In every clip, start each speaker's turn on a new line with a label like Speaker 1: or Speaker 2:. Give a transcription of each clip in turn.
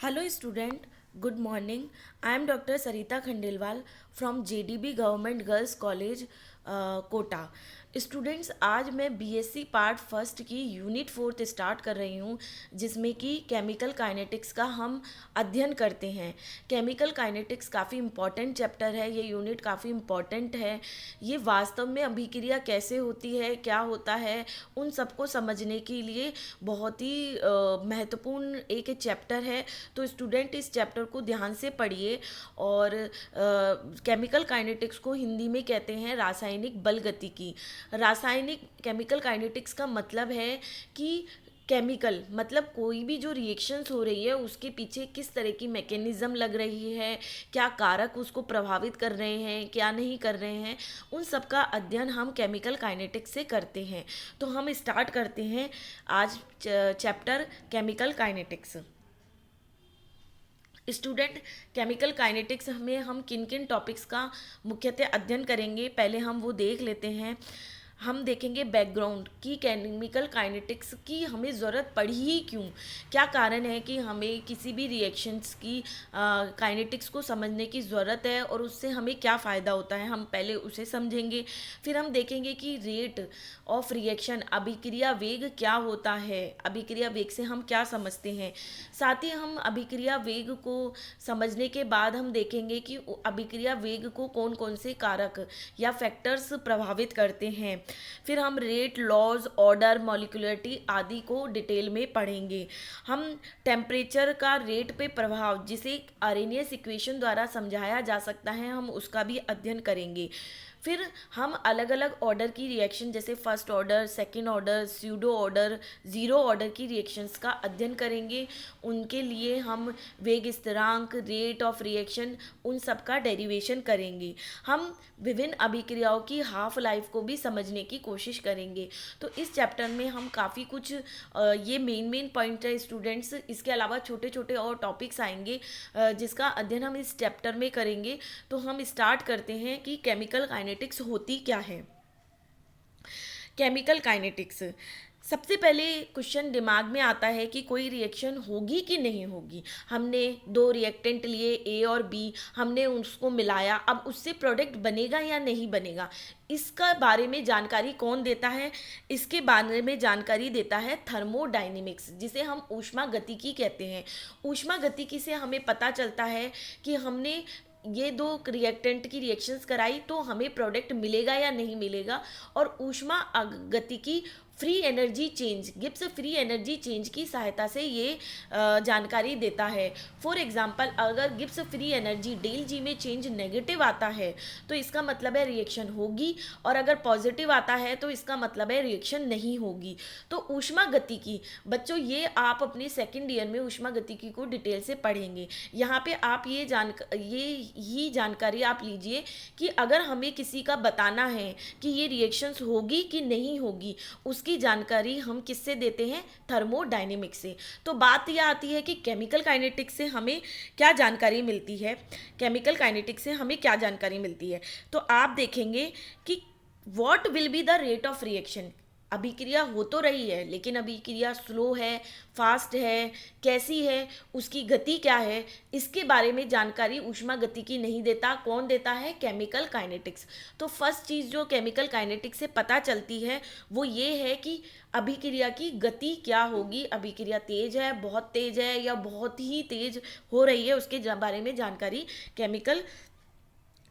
Speaker 1: Hello student, good morning. I am Dr. Sarita Khandelwal from JDB Government Girls College, Kota. Students, आज मैं BSc part first की unit fourth start कर रही हूँ, जिसमें कि केमिकल काइनेटिक्स का हम अध्ययन करते हैं। केमिकल काइनेटिक्स काफ़ी इम्पॉर्टेंट चैप्टर है, ये यूनिट काफ़ी इम्पॉर्टेंट है। ये वास्तव में अभिक्रिया कैसे होती है, क्या होता है, उन सबको समझने के लिए बहुत ही महत्वपूर्ण एक चैप्टर है। तो स्टूडेंट इस चैप्टर को ध्यान से पढ़िए। और केमिकल काइनेटिक्स को हिंदी में कहते हैं रासायनिक बल गतिकी। रासायनिक केमिकल काइनेटिक्स का मतलब है कि केमिकल मतलब कोई भी जो रिएक्शंस हो रही है उसके पीछे किस तरह की मैकेनिज्म लग रही है, क्या कारक उसको प्रभावित कर रहे हैं, क्या नहीं कर रहे हैं, उन सब का अध्ययन हम केमिकल काइनेटिक्स से करते हैं। तो हम स्टार्ट करते हैं आज chapter chemical kinetics. Student, chemical kinetics में हम किन किन टॉपिक्स का मुख्यतः अध्ययन करेंगे, पहले हम वो देख लेते हैं। हम देखेंगे बैकग्राउंड कि केमिकल काइनेटिक्स की हमें ज़रूरत पड़ी ही क्यों, क्या कारण है कि हमें किसी भी रिएक्शंस की काइनेटिक्स को समझने की ज़रूरत है और उससे हमें क्या फ़ायदा होता है, हम पहले उसे समझेंगे। फिर हम देखेंगे कि रेट ऑफ रिएक्शन अभिक्रिया वेग क्या होता है, अभिक्रिया वेग से हम क्या समझते हैं। साथ ही हम अभिक्रिया वेग को समझने के बाद हम देखेंगे कि अभिक्रिया वेग को कौन कौन से कारक या फैक्टर्स प्रभावित करते हैं। फिर हम रेट, लॉज, ऑर्डर, मॉलिक्यूलरिटी आदि को डिटेल में पढ़ेंगे। हम टेम्परेचर का रेट पे प्रभाव, जिसे अरेनियस इक्वेशन द्वारा समझाया जा सकता है, हम उसका भी अध्ययन करेंगे। फिर हम अलग अलग ऑर्डर की रिएक्शन जैसे first order, second order, pseudo order, zero order की रिएक्शंस का अध्ययन करेंगे। उनके लिए हम वेग स्थिरांक, रेट ऑफ रिएक्शन, उन सब का डेरिवेशन करेंगे। हम विभिन्न अभिक्रियाओं की हाफ लाइफ को भी समझने की कोशिश करेंगे। तो इस चैप्टर में हम काफ़ी कुछ ये मेन पॉइंट है स्टूडेंट्स। इसके अलावा छोटे छोटे और टॉपिक्स आएंगे जिसका अध्ययन हम इस चैप्टर में करेंगे। तो हम स्टार्ट करते हैं कि केमिकल काइनेटिक्स होती क्या है। केमिकल काइनेटिक्स, सबसे पहले क्वेश्चन दिमाग में आता है कि कोई रिएक्शन होगी कि नहीं होगी। हमने दो रिएक्टेंट लिए ए और बी, हमने उसको मिलाया, अब उससे प्रोडक्ट बनेगा या नहीं बनेगा, इसका बारे में जानकारी कौन देता है? इसके बारे में जानकारी देता है थर्मोडायनेमिक्स, जिसे हम ऊष्मागतिकी कहते हैं। ऊष्मागतिकी से हमें पता चलता है कि हमने ये दो रिएक्टेंट की रिएक्शंस कराई तो हमें प्रोडक्ट मिलेगा या नहीं मिलेगा। और ऊष्मा गतिकी free energy change, Gibbs free energy change की सहायता से ये जानकारी देता है। फॉर एग्जांपल, अगर गिब्स फ्री एनर्जी डेल जी में चेंज नेगेटिव आता है तो इसका मतलब है रिएक्शन होगी, और अगर पॉजिटिव आता है तो इसका मतलब है रिएक्शन नहीं होगी। तो ऊष्मा गतिकी बच्चों, ये आप अपने सेकेंड ईयर में ऊष्मा गतिकी को डिटेल से पढ़ेंगे। यहाँ पे आप ये जानकारी आप लीजिए कि अगर हमें किसी का बताना है कि ये रिएक्शंस होगी कि नहीं होगी, उसकी जानकारी हम किससे देते हैं? थर्मोडायनेमिक्स से। तो बात यह आती है कि केमिकल काइनेटिक्स से हमें क्या जानकारी मिलती है। केमिकल काइनेटिक्स से हमें क्या जानकारी मिलती है, तो आप देखेंगे कि what will be the rate of reaction. अभिक्रिया हो तो रही है लेकिन अभिक्रिया स्लो है, फास्ट है, कैसी है, उसकी गति क्या है, इसके बारे में जानकारी ऊष्मा गतिकी नहीं देता। कौन देता है? Chemical kinetics. तो फर्स्ट चीज़ जो केमिकल काइनेटिक्स से पता चलती है वो ये है कि अभिक्रिया की गति क्या होगी। अभिक्रिया तेज है, बहुत तेज है, या बहुत ही तेज हो रही है, उसके बारे में जानकारी केमिकल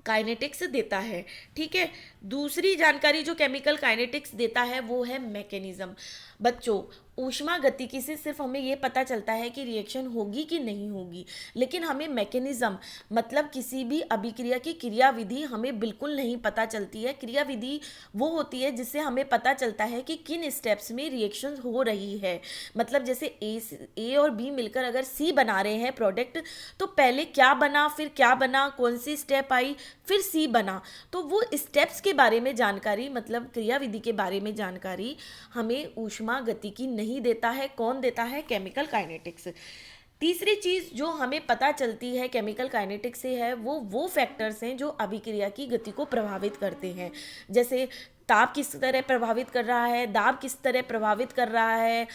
Speaker 1: काइनेटिक्स देता है। ठीक है, दूसरी जानकारी जो केमिकल काइनेटिक्स देता है वो है मैकेनिज्म। बच्चों, ऊष्मा गतिकी से सिर्फ हमें ये पता चलता है कि रिएक्शन होगी कि नहीं होगी, लेकिन हमें मैकेनिज्म मतलब किसी भी अभिक्रिया की क्रियाविधि हमें बिल्कुल नहीं पता चलती है। क्रियाविधि वो होती है जिससे हमें पता चलता है कि किन स्टेप्स में रिएक्शन हो रही है। मतलब जैसे ए और बी मिलकर अगर सी बना रहे हैं प्रोडक्ट, तो पहले क्या बना, फिर क्या बना, कौन सी स्टेप आई, फिर सी बना। तो वो स्टेप्स के बारे में जानकारी, मतलब क्रियाविधि के बारे में जानकारी हमें ऊष्मा गतिकी नहीं देता है। कौन देता है? Chemical kinetics. तीसरी चीज़ जो हमें पता चलती है केमिकल काइनेटिक्स से है वो फैक्टर्स हैं जो अभिक्रिया की गति को प्रभावित करते हैं। जैसे ताप किस तरह प्रभावित कर रहा है, दाब किस तरह प्रभावित कर रहा है,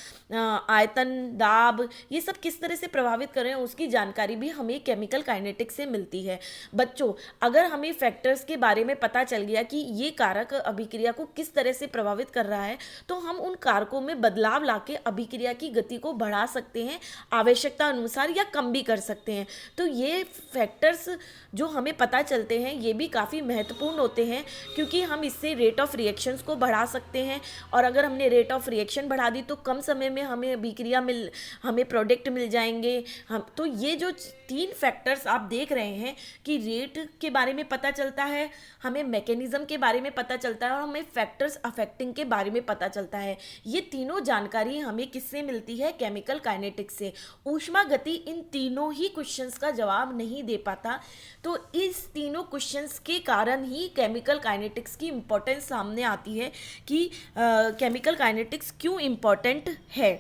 Speaker 1: आयतन, दाब, ये सब किस तरह से प्रभावित कर रहे हैं उसकी जानकारी भी हमें केमिकल काइनेटिक्स से मिलती है। बच्चों, अगर हमें फैक्टर्स के बारे में पता चल गया कि ये कारक अभिक्रिया को किस तरह से प्रभावित कर रहा है, तो हम उन कारकों में बदलाव लाके अभिक्रिया की गति को बढ़ा सकते हैं आवश्यकता अनुसार, या कम भी कर सकते हैं। तो ये फैक्टर्स जो हमें पता चलते हैं ये भी काफ़ी महत्वपूर्ण होते हैं, क्योंकि हम इससे रेट ऑफ रिएक्शंस को बढ़ा सकते हैं, और अगर हमने रेट ऑफ रिएक्शन बढ़ा दी तो कम समय में हमें अभिक्रिया हमें प्रोडक्ट मिल जाएंगे। हम तो ये जो 3 फैक्टर्स आप देख रहे हैं कि रेट के बारे में पता चलता है, हमें मैकेनिज्म के बारे में पता चलता है, और हमें फैक्टर्स अफेक्टिंग के बारे में पता चलता है। ये तीनों जानकारी हमें किससे मिलती है? केमिकल काइनेटिक्स से। ऊष्मा गति इन तीनों ही क्वेश्चंस का जवाब नहीं दे पाता, तो इस तीनों क्वेश्चंस के कारण ही केमिकल काइनेटिक्स की इम्पोर्टेंस सामने आती है कि केमिकल काइनेटिक्स क्यों इम्पोर्टेंट है।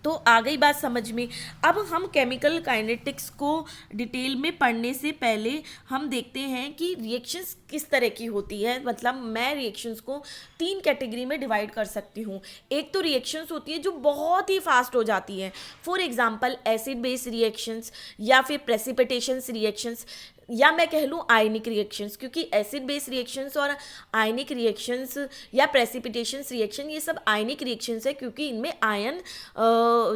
Speaker 1: तो आ गई बात समझ में। अब हम केमिकल काइनेटिक्स को डिटेल में पढ़ने से पहले हम देखते हैं कि रिएक्शंस किस तरह की होती है। मतलब मैं रिएक्शंस को 3 कैटेगरी में डिवाइड कर सकती हूँ। एक तो रिएक्शंस होती है जो बहुत ही फास्ट हो जाती है, for example acid base reactions, या फिर प्रेसिपिटेशंस रिएक्शंस, या मैं कह लूँ आयनिक रिएक्शंस, क्योंकि एसिड बेस रिएक्शंस और आयनिक रिएक्शंस या प्रेसिपिटेशंस रिएक्शन ये सब आयनिक रिएक्शंस है, क्योंकि इनमें आयन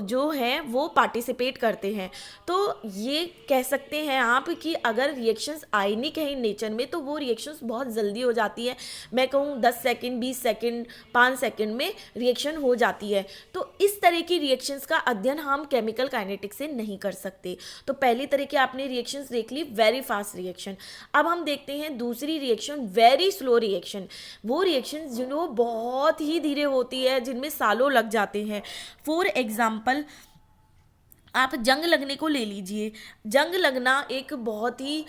Speaker 1: जो है वो पार्टिसिपेट करते हैं। तो ये कह सकते हैं आप कि अगर रिएक्शंस आयनिक है इन नेचर में तो वो रिएक्शंस बहुत जल्दी हो जाती है। मैं कहूँ 10 सेकेंड, 20 सेकेंड, 5 सेकेंड में रिएक्शन हो जाती है। तो इस तरह की रिएक्शंस का अध्ययन हम केमिकल काइनेटिक्स से नहीं कर सकते। तो पहली तरह की आपने रिएक्शंस देख ली, वेरी फास्ट रिएक्शन। अब हम देखते हैं दूसरी रिएक्शन, वेरी स्लो रिएक्शन। वो रिएक्शन जो बहुत ही धीरे होती है, जिनमें सालों लग जाते हैं। फॉर एग्जाम्पल आप जंग लगने को ले लीजिए। जंग लगना एक बहुत ही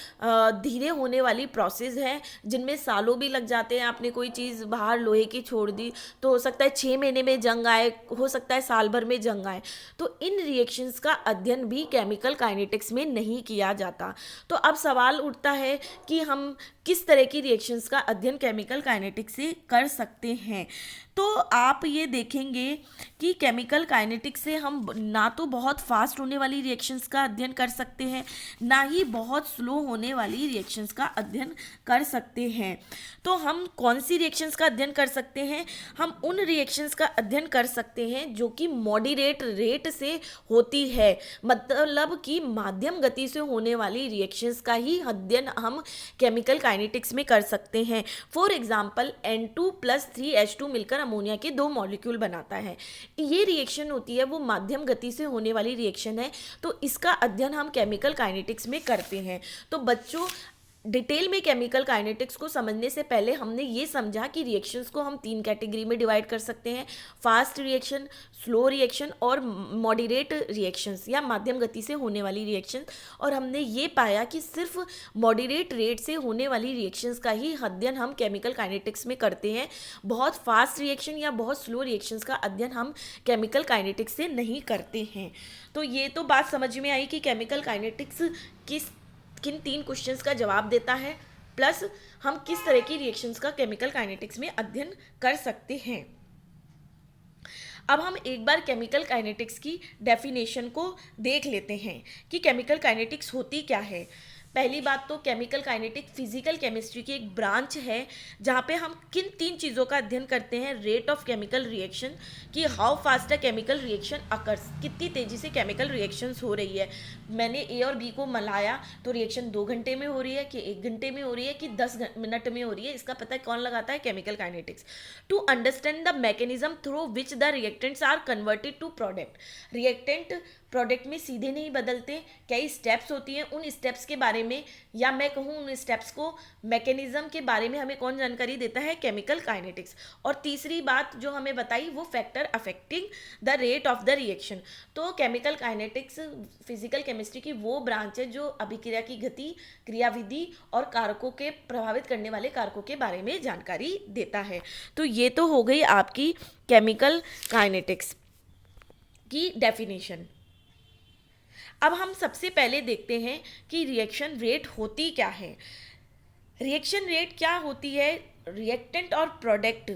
Speaker 1: धीरे होने वाली प्रोसेस है, जिनमें सालों भी लग जाते हैं। आपने कोई चीज़ बाहर लोहे की छोड़ दी तो हो सकता है 6 महीने में जंग आए, हो सकता है साल भर में जंग आए। तो इन रिएक्शंस का अध्ययन भी केमिकल काइनेटिक्स में नहीं किया जाता। तो अब सवाल उठता है कि हम किस तरह की रिएक्शंस का अध्ययन केमिकल काइनेटिक्स से कर सकते हैं। तो आप ये देखेंगे कि केमिकल काइनेटिक्स से हम ना तो बहुत फास्ट होने वाली रिएक्शंस का अध्ययन कर सकते हैं, ना ही बहुत स्लो होने वाली रिएक्शंस का अध्ययन कर सकते हैं। तो हम कौन सी रिएक्शंस का अध्ययन कर सकते हैं? हम उन रिएक्शंस का अध्ययन कर सकते हैं जो कि मॉडरेट रेट से होती है, मतलब कि माध्यम गति से होने वाली रिएक्शंस का ही अध्ययन हम केमिकल काइनेटिक्स में कर सकते हैं। फॉर एग्जाम्पल N2+3H2 मिलकर अमोनिया के 2 मॉलिक्यूल बनाता है। ये रिएक्शन होती है वो माध्यम गति से होने वाली रिएक्शन है, तो इसका अध्ययन हम केमिकल काइनेटिक्स में करते हैं। तो बच्चों, डिटेल में केमिकल काइनेटिक्स को समझने से पहले हमने ये समझा कि रिएक्शंस को हम 3 कैटेगरी में डिवाइड कर सकते हैं, फास्ट रिएक्शन, स्लो रिएक्शन और मॉडरेट रिएक्शंस या माध्यम गति से होने वाली रिएक्शन। और हमने ये पाया कि सिर्फ मॉडरेट रेट से होने वाली रिएक्शंस का ही अध्ययन हम केमिकल काइनेटिक्स में करते हैं। बहुत फास्ट रिएक्शन या बहुत स्लो रिएक्शंस का अध्ययन हम केमिकल काइनेटिक्स से नहीं करते हैं। तो ये तो बात समझ में आई कि केमिकल काइनेटिक्स किन 3 क्वेश्चंस का जवाब देता है, प्लस हम किस तरह की रिएक्शंस का केमिकल काइनेटिक्स में अध्ययन कर सकते हैं। अब हम एक बार केमिकल काइनेटिक्स की डेफिनेशन को देख लेते हैं कि केमिकल काइनेटिक्स होती क्या है। पहली बात तो केमिकल काइनेटिक फिजिकल केमिस्ट्री की एक ब्रांच है जहाँ पे हम किन 3 चीज़ों का अध्ययन करते हैं। रेट ऑफ केमिकल रिएक्शन, कि how fast a chemical reaction occurs, कितनी तेज़ी से केमिकल रिएक्शंस हो रही है। मैंने ए और बी को मिलाया तो रिएक्शन 2 घंटे में हो रही है कि 1 घंटे में हो रही है कि 10 मिनट में हो रही है, इसका पता कौन लगाता है? Chemical kinetics. To understand the mechanism through which the reactants are converted to product. Reactant product में सीधे नहीं बदलते, कई स्टेप्स होती हैं, उन स्टेप्स के बारे में, या मैं कहूँ उन स्टेप्स को, मैकेनिज्म के बारे में हमें कौन जानकारी देता है? Chemical kinetics. और तीसरी बात जो हमें बताई वो factor affecting the rate of the reaction. तो केमिकल काइनेटिक्स फिजिकल केमिस्ट्री की वो ब्रांच है जो अभिक्रिया की गति, क्रियाविधि और कारकों के प्रभावित करने वाले कारकों के बारे में जानकारी देता है। तो ये तो हो गई आपकी केमिकल काइनेटिक्स की डेफिनेशन। अब हम सबसे पहले देखते हैं कि रिएक्शन रेट होती क्या है। रिएक्शन रेट क्या होती है? रिएक्टेंट और प्रोडक्ट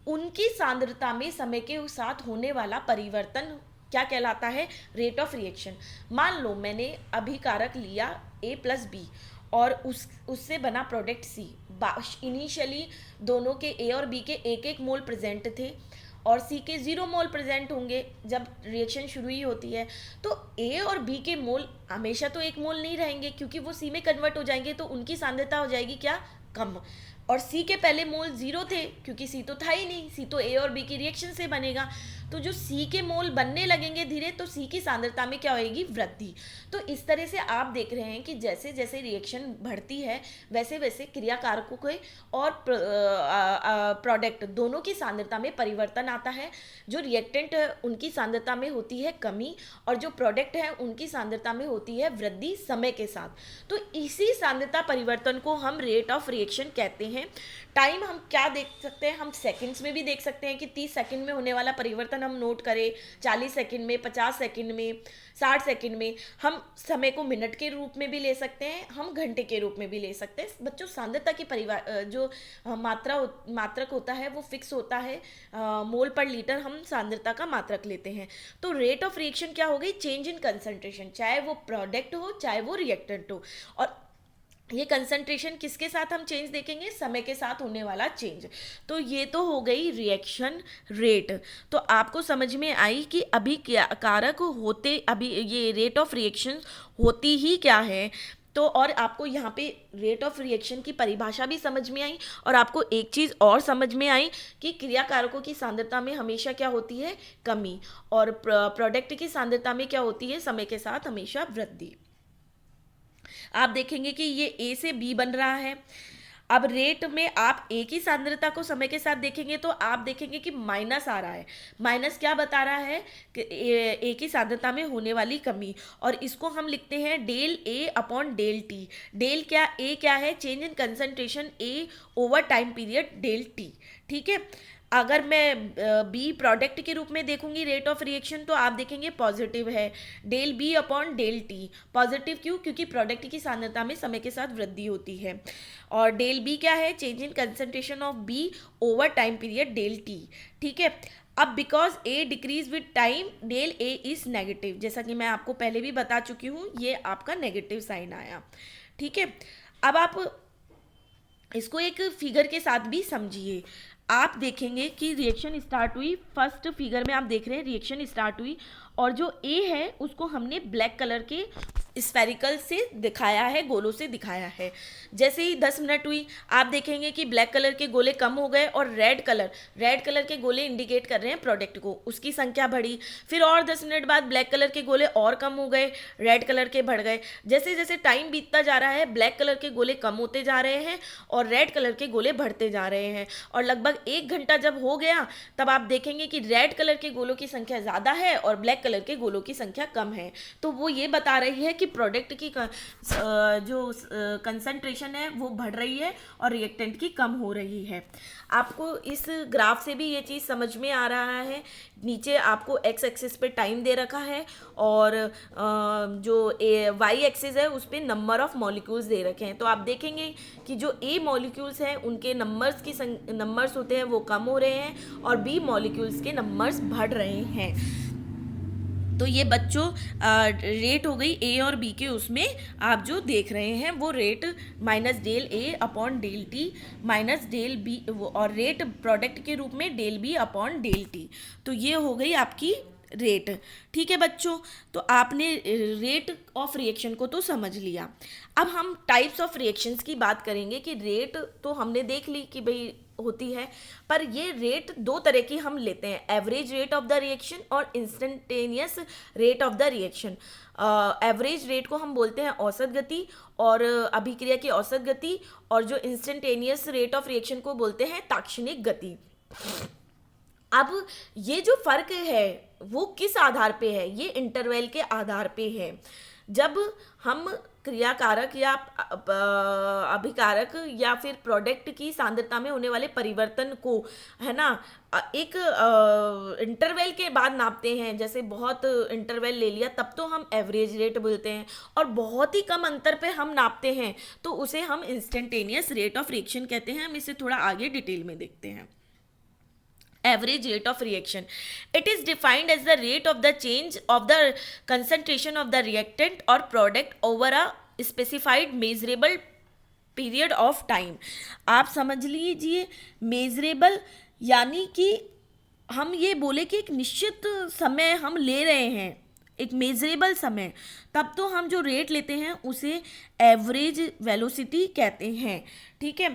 Speaker 1: उनकी सांद्रता में समय के साथ होने वाला परिवर्तन क्या कहलाता है? Rate of reaction. मान लो मैंने अभिकारक लिया A+B और उससे बना प्रोडक्ट C। इनिशियली दोनों के A और B के एक एक मोल प्रेजेंट थे और C के 0 मोल प्रेजेंट होंगे जब रिएक्शन शुरू ही होती है। तो A और B के मोल हमेशा तो एक मोल नहीं रहेंगे, क्योंकि वो C में कन्वर्ट हो जाएंगे, तो उनकी सांद्रता हो जाएगी क्या? कम। और C के पहले मोल 0 थे, क्योंकि C तो था ही नहीं, C तो A और B की रिएक्शन से बनेगा। तो जो C के मोल बनने लगेंगे धीरे, तो C की सांद्रता में क्या होएगी? वृद्धि। तो इस तरह से आप देख रहे हैं कि जैसे जैसे रिएक्शन बढ़ती है वैसे वैसे क्रियाकारकों के और प्रोडक्ट दोनों की सांद्रता में परिवर्तन आता है। जो रिएक्टेंट है उनकी सांद्रता में होती है कमी, और जो प्रोडक्ट है उनकी सांद्रता में होती है वृद्धि समय के साथ। तो इसी सांद्रता परिवर्तन को हम रेट ऑफ रिएक्शन कहते हैं। टाइम हम क्या देख सकते हैं? हम सेकंड्स में भी देख सकते हैं कि 30 सेकंड में होने वाला परिवर्तन हम नोट करें, 40 सेकंड में, 50 सेकंड में, 60 सेकंड में। हम समय को मिनट के रूप में भी ले सकते हैं, हम घंटे के रूप में भी ले सकते हैं। बच्चों, सांद्रता की जो मात्रक होता है वो फिक्स होता है, मोल पर लीटर हम सांद्रता का मात्रक लेते हैं। तो रेट ऑफ रिएक्शन क्या हो गई? चेंज इन कंसंट्रेशन, चाहे वो प्रोडक्ट हो चाहे वो रिएक्टेंट हो। और ये कंसंट्रेशन किसके साथ हम चेंज देखेंगे? समय के साथ होने वाला चेंज। तो ये तो हो गई रिएक्शन रेट। तो आपको समझ में आई कि अभिकारक होते अभी ये रेट ऑफ रिएक्शन होती ही क्या है। तो और आपको यहाँ पे रेट ऑफ रिएक्शन की परिभाषा भी समझ में आई, और आपको एक चीज़ और समझ में आई कि क्रियाकारकों की सांद्रता में हमेशा क्या होती है? कमी, और प्रोडक्ट की सांद्रता में क्या होती है? समय के साथ हमेशा वृद्धि। आप देखेंगे कि ये A से B बन रहा है। अब रेट में आप A की सांद्रता को समय के साथ देखेंगे तो आप देखेंगे कि माइनस आ रहा है। माइनस क्या बता रहा है? कि A की सांद्रता में होने वाली कमी, और इसको हम लिखते हैं del A upon del T। Del क्या, A क्या है? Change in concentration A over time period, del T। ठीक है। अगर मैं बी प्रोडक्ट के रूप में देखूंगी रेट ऑफ रिएक्शन, तो आप देखेंगे पॉजिटिव है, del B upon del T. Positive क्यों? क्योंकि प्रोडक्ट की सांद्रता में समय के साथ वृद्धि होती है। और डेल बी क्या है? Change in concentration of B over time period, del T. ठीक है। अब because A decrease with time, del A is negative. जैसा कि मैं आपको पहले भी बता चुकी हूँ, ये आपका नेगेटिव साइन आया। ठीक है। अब आप इसको एक फिगर के साथ भी समझिए। आप देखेंगे कि रिएक्शन स्टार्ट हुई, फर्स्ट फिगर में आप देख रहे हैं रिएक्शन स्टार्ट हुई, और जो ए है उसको हमने ब्लैक कलर के स्फेरिकल से दिखाया है, गोलों से दिखाया है। जैसे ही 10 मिनट हुई, आप देखेंगे कि ब्लैक कलर के गोले कम हो गए, और रेड कलर के गोले इंडिकेट कर रहे हैं प्रोडक्ट को, उसकी संख्या बढ़ी। फिर और 10 मिनट बाद ब्लैक कलर के गोले और कम हो गए, रेड कलर के बढ़ गए। जैसे जैसे टाइम बीतता जा रहा है, ब्लैक कलर के गोले कम होते जा रहे हैं और रेड कलर के गोले बढ़ते जा रहे हैं। और लगभग 1 घंटा जब हो गया, तब आप देखेंगे कि रेड कलर के गोलों की संख्या ज़्यादा है और ब्लैक कलर के गोलों की संख्या कम है। तो वो ये बता रही है कि प्रोडक्ट की जो कंसंट्रेशन है वो बढ़ रही है और रिएक्टेंट की कम हो रही है। आपको इस ग्राफ से भी ये चीज़ समझ में आ रहा है। नीचे आपको एक्स एक्सिस पे टाइम दे रखा है, और जो वाई एक्सिस है उस पर नंबर ऑफ मॉलिक्यूल्स दे रखे हैं। तो आप देखेंगे कि जो ए मॉलिक्यूल्स हैं उनके नंबर्स होते हैं वो कम हो रहे हैं, और बी मॉलिक्यूल्स के नंबर्स बढ़ रहे हैं। तो ये बच्चों रेट हो गई ए और बी के, उसमें आप जो देख रहे हैं वो rate minus del A upon del T minus del B, और रेट प्रोडक्ट के रूप में del B upon del T. तो ये हो गई आपकी रेट। ठीक है बच्चों, तो आपने रेट ऑफ रिएक्शन को तो समझ लिया। अब हम टाइप्स ऑफ रिएक्शंस की बात करेंगे कि रेट तो हमने देख ली कि भाई होती है, पर ये रेट 2 तरह की हम लेते हैं, average rate of the reaction और instantaneous rate of the reaction. Average rate को हम बोलते हैं औसत गति और अभिक्रिया की औसत गति, और जो इंस्टेंटेनियस रेट ऑफ रिएक्शन को बोलते हैं ताक्षणिक गति। अब ये जो फर्क है वो किस आधार पे है? ये इंटरवल के आधार पे है। जब हम क्रियाकारक या अभिकारक या फिर प्रोडक्ट की सांद्रता में होने वाले परिवर्तन को, है ना, एक इंटरवल के बाद नापते हैं। जैसे बहुत इंटरवल ले लिया तब तो हम एवरेज रेट बोलते हैं, और बहुत ही कम अंतर पे हम नापते हैं तो उसे हम इंस्टेंटेनियस रेट ऑफ रिएक्शन कहते हैं। हम इसे थोड़ा आगे डिटेल में देखते हैं। Average rate of reaction, it is defined as the rate of the change of the concentration of the reactant or product over a specified measurable period of time। आप समझ लीजिए, मेजरेबल यानी कि हम ये बोले कि एक निश्चित समय हम ले रहे हैं, एक मेजरेबल समय, तब तो हम जो रेट लेते हैं उसे एवरेज वेलोसिटी कहते हैं। ठीक है,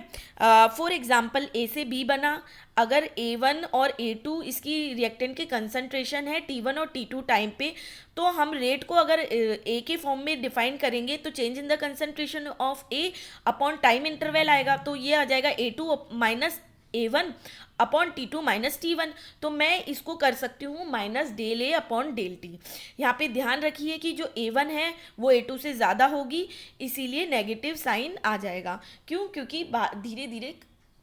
Speaker 1: फॉर एग्जांपल ए से बी बना, अगर A1 और A2 इसकी रिएक्टेंट की कंसंट्रेशन है T1 और T2 टाइम पे, तो हम रेट को अगर A के फॉर्म में डिफाइन करेंगे तो change in the concentration of A upon time interval आएगा, तो ये आ जाएगा A2 minus A1 upon T2 minus T1। तो मैं इसको कर सकती हूँ minus del A upon del T। यहाँ पे ध्यान रखिए कि जो A1 है वो A2 से ज़्यादा होगी, इसीलिए नेगेटिव साइन आ जाएगा। क्यों? क्योंकि धीरे धीरे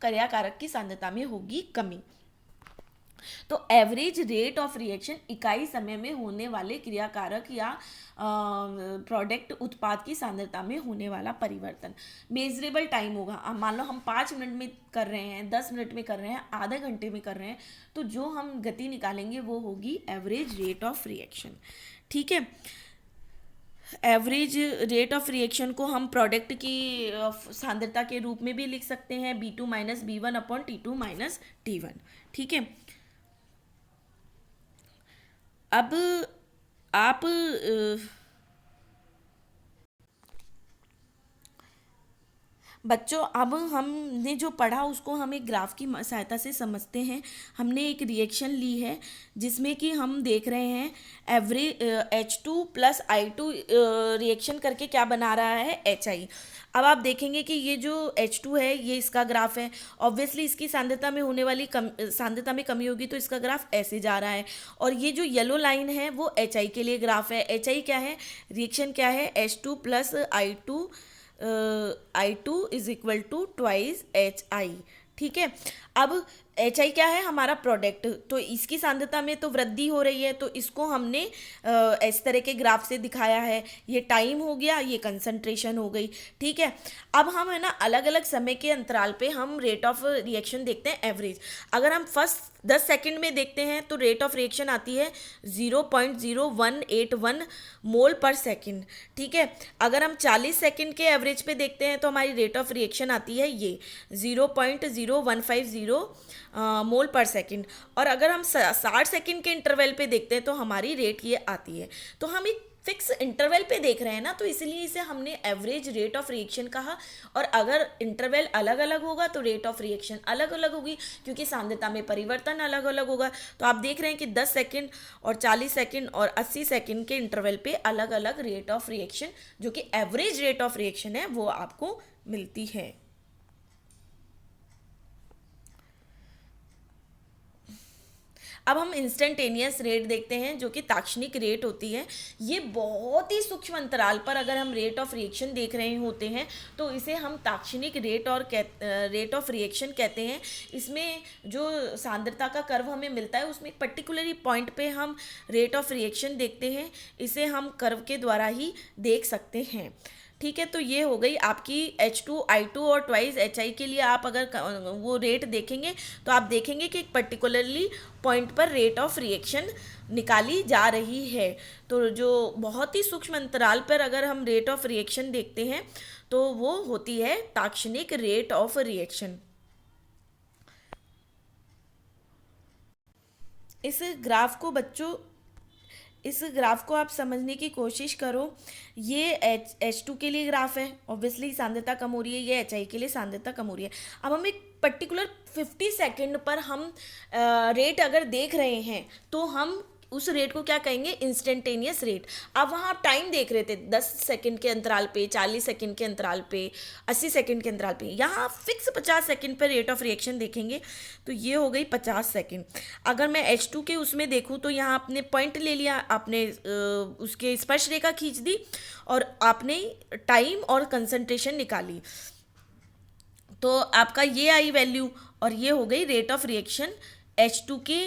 Speaker 1: क्रियाकारक की सांद्रता में होगी कमी। तो एवरेज रेट ऑफ रिएक्शन इकाई समय में होने वाले क्रियाकारक या प्रोडक्ट उत्पाद की सांद्रता में होने वाला परिवर्तन। मेजरेबल टाइम होगा, अब मान लो हम 5 मिनट में कर रहे हैं, 10 मिनट में कर रहे हैं, आधे घंटे में कर रहे हैं, तो जो हम गति निकालेंगे वो होगी एवरेज रेट ऑफ रिएक्शन। ठीक है, एवरेज रेट ऑफ रिएक्शन को हम प्रोडक्ट की सांद्रता के रूप में भी लिख सकते हैं, B2 minus B1 upon T2 minus T1। ठीक है, अब आप बच्चों, अब हमने जो पढ़ा उसको हम एक ग्राफ की सहायता से समझते हैं। हमने एक रिएक्शन ली है जिसमें कि हम देख रहे हैं average H2 plus I2 reaction करके क्या बना रहा है, HI। अब आप देखेंगे कि ये जो H2 है ये इसका ग्राफ है, ऑब्वियसली इसकी सांद्रता में होने वाली सांद्रता में कमी होगी तो इसका ग्राफ ऐसे जा रहा है, और ये जो येलो लाइन है वो HI के लिए ग्राफ है। HI क्या है, रिएक्शन क्या है, H2 plus I2 is equal to twice HI। ठीक है, अब HI क्या है, हमारा प्रोडक्ट, तो इसकी सांद्रता में तो वृद्धि हो रही है, तो इसको हमने इस तरह के ग्राफ से दिखाया है। ये टाइम हो गया, ये कंसंट्रेशन हो गई। ठीक है, अब हम, है ना, अलग अलग समय के अंतराल पे हम रेट ऑफ रिएक्शन देखते हैं एवरेज। अगर हम फर्स्ट 10 सेकंड में देखते हैं तो रेट ऑफ रिएक्शन आती है 0.0181 मोल पर सेकंड। ठीक है, अगर हम 40 सेकंड के एवरेज पे देखते हैं तो हमारी रेट ऑफ रिएक्शन आती है ये 0.0150 मोल पर सेकंड, और अगर हम 60 सेकंड के इंटरवल पे देखते हैं तो हमारी रेट ये आती है। तो हम एक फिक्स इंटरवल पे देख रहे हैं ना, तो इसलिए इसे हमने एवरेज रेट ऑफ रिएक्शन कहा। और अगर इंटरवल अलग अलग होगा तो रेट ऑफ रिएक्शन अलग अलग होगी, क्योंकि सांद्रता में परिवर्तन अलग अलग होगा। तो आप देख रहे हैं कि 10 सेकंड और 40 सेकंड और 80 सेकंड के इंटरवल पे अलग अलग रेट ऑफ रिएक्शन, जो कि एवरेज रेट ऑफ रिएक्शन है, वो आपको मिलती है। अब हम इंस्टेंटेनियस रेट देखते हैं, जो कि ताक्षणिक रेट होती है। ये बहुत ही सूक्ष्म अंतराल पर अगर हम रेट ऑफ रिएक्शन देख रहे होते हैं तो इसे हम ताक्षणिक रेट और रेट ऑफ रिएक्शन कहते हैं। इसमें जो सांद्रता का कर्व हमें मिलता है उसमें एक पर्टिकुलर पॉइंट पे हम रेट ऑफ रिएक्शन देखते हैं, इसे हम कर्व के द्वारा ही देख सकते हैं। ठीक है, तो ये हो गई आपकी H2 I2 और ट्वाइस HI के लिए। आप अगर वो रेट देखेंगे तो आप देखेंगे कि एक पर्टिकुलरली पॉइंट पर रेट ऑफ रिएक्शन निकाली जा रही है। तो जो बहुत ही सूक्ष्म अंतराल पर अगर हम रेट ऑफ रिएक्शन देखते हैं तो वो होती है ताक्षणिक रेट ऑफ रिएक्शन। इस ग्राफ को बच्चों, इस ग्राफ को आप समझने की कोशिश करो। ये H2 के लिए ग्राफ है, ऑब्वियसली सांद्रता कम हो रही है, ये HI के लिए सांद्रता कम हो रही है। अब हम एक पर्टिकुलर 50 सेकंड पर हम रेट अगर देख रहे हैं तो हम उस रेट को क्या कहेंगे, इंस्टेंटेनियस रेट। अब वहाँ आप टाइम देख रहे थे 10 सेकंड के अंतराल पे, 40 सेकंड के अंतराल पे, 80 सेकंड के अंतराल पे, यहाँ आप फिक्स 50 सेकंड पे रेट ऑफ रिएक्शन देखेंगे। तो ये हो गई 50 सेकंड। अगर मैं H2 के उसमें देखूँ तो यहाँ आपने पॉइंट ले लिया, आपने उसके स्पर्श रेखा खींच दी और आपने टाइम और कंसंट्रेशन निकाली, तो आपका ये आई वैल्यू और ये हो गई रेट ऑफ रिएक्शन H2 के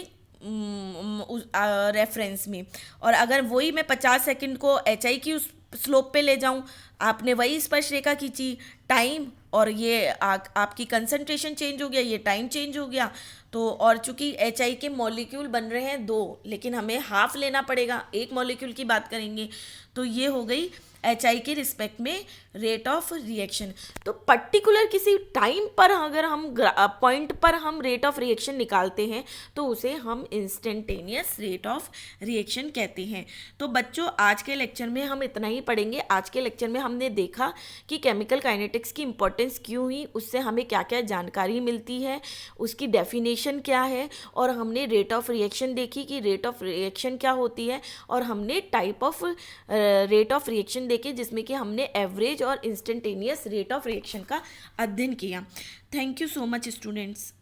Speaker 1: रेफरेंस में। और अगर वही मैं 50 सेकंड को HI की उस स्लोप पे ले जाऊं, आपने वही स्पर्श रेखा खींची, टाइम और ये आपकी कंसंट्रेशन चेंज हो गया, ये टाइम चेंज हो गया। तो और चूंकि HI के मॉलिक्यूल बन रहे हैं 2, लेकिन हमें हाफ लेना पड़ेगा, एक मॉलिक्यूल की बात करेंगे, तो ये हो गई HI के रिस्पेक्ट में रेट ऑफ रिएक्शन। तो पर्टिकुलर किसी टाइम पर अगर हम पॉइंट पर हम रेट ऑफ रिएक्शन निकालते हैं तो उसे हम इंस्टेंटेनियस रेट ऑफ रिएक्शन कहते हैं। तो बच्चों आज के लेक्चर में हम इतना ही पढ़ेंगे। आज के लेक्चर में हमने देखा कि केमिकल काइनेटिक्स की इंपॉर्टेंस क्यों हुई, उससे हमें क्या क्या जानकारी मिलती है, उसकी डेफिनेशन क्या है, और हमने रेट ऑफ रिएक्शन देखी कि रेट ऑफ रिएक्शन क्या होती है, और हमने type of rate of reaction देखे जिसमें कि हमने एवरेज और इंस्टेंटेनियस रेट ऑफ रिएक्शन का अध्ययन किया। Thank you so much students.